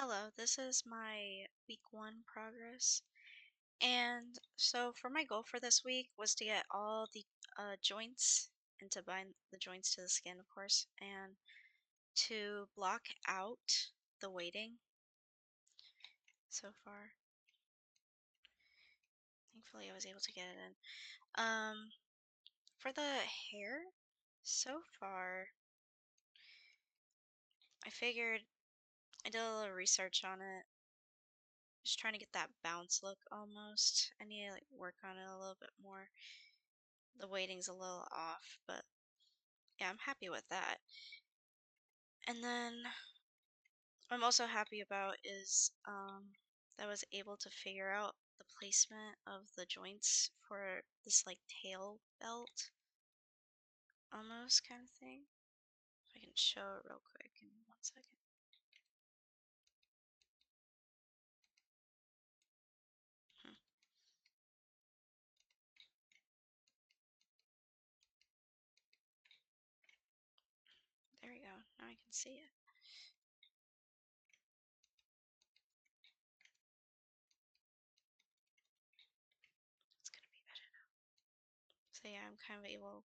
Hello, this is my week 1 progress. And so for my goal for this week was to get all the joints and to bind the joints to the skin, of course, and to block out the weighting so far. Thankfully, I was able to get it in. For the hair, so far, I figured I did a little research on it. Just trying to get that bounce look almost. I need to like work on it a little bit more. The weighting's a little off, but yeah, I'm happy with that. And then what I'm also happy about is that I was able to figure out the placement of the joints for this like tail belt almost kind of thing. If I can show it real quick in 1 second. Hmm. There we go. Now I can see it. It's gonna be better now. So yeah, I'm kind of able.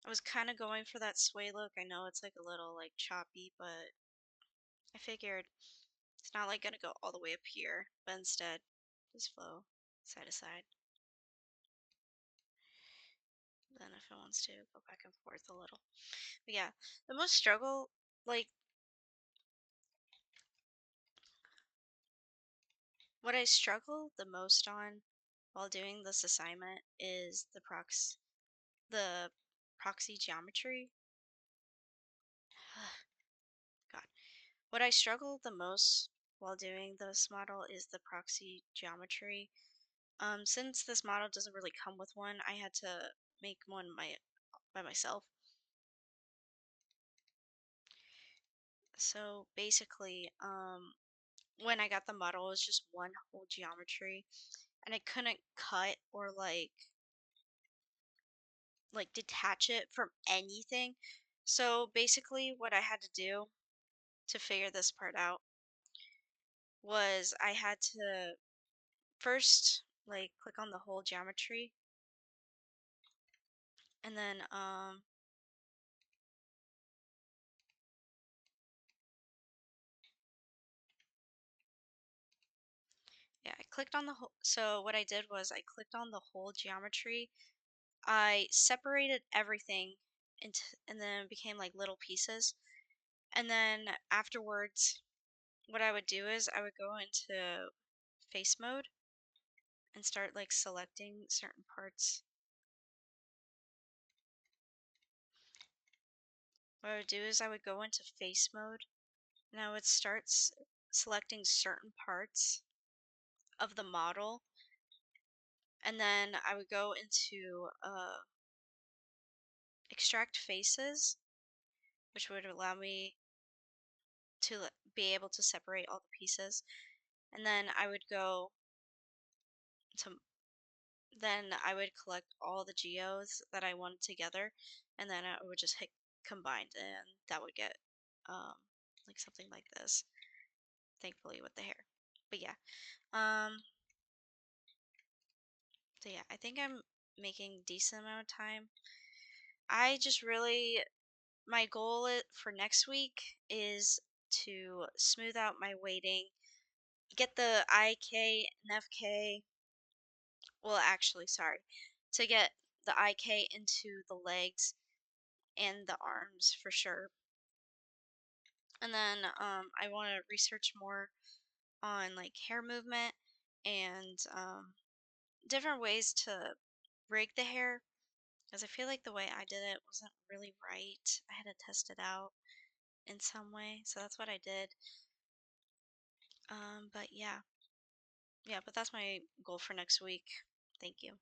I was kind of going for that sway look. I know it's like a little like choppy, but I figured it's not like gonna go all the way up here, but instead just flow side to side. Then if it wants to go back and forth a little. But yeah, the most struggle, like what I struggle the most on while doing this assignment is the proxy geometry. God. What I struggle the most while doing this model is the proxy geometry. Since this model doesn't really come with one, I had to make one by myself. So basically, when I got the model, it was just one whole geometry, and I couldn't cut or like detach it from anything. So basically, what I had to do to figure this part out was I had to first like click on the whole geometry, and then yeah, I clicked on the whole. So what I did was I clicked on the whole geometry. I separated everything into and then it became like little pieces. And then afterwards, what I would do is I would go into face mode and start like selecting certain parts. What I would do is I would go into face mode and I would start selecting certain parts of the model, and then I would go into extract faces, which would allow me to be able to separate all the pieces. And then I would go to I would collect all the geos that I wanted together, and then I would just hit combined, and that would get um, like something like this. Thankfully, with the hair, but yeah. Um, so yeah, I think I'm making decent amount of time. I just really my goal for next week is to smooth out my weighting, get the IK and FK. Well, actually, sorry, to get the IK into the legs and the arms for sure. And then I want to research more on like hair movement and different ways to rig the hair because I feel like the way I did it wasn't really right. I had to test it out in some way, so that's what I did. But yeah, but that's my goal for next week. Thank you.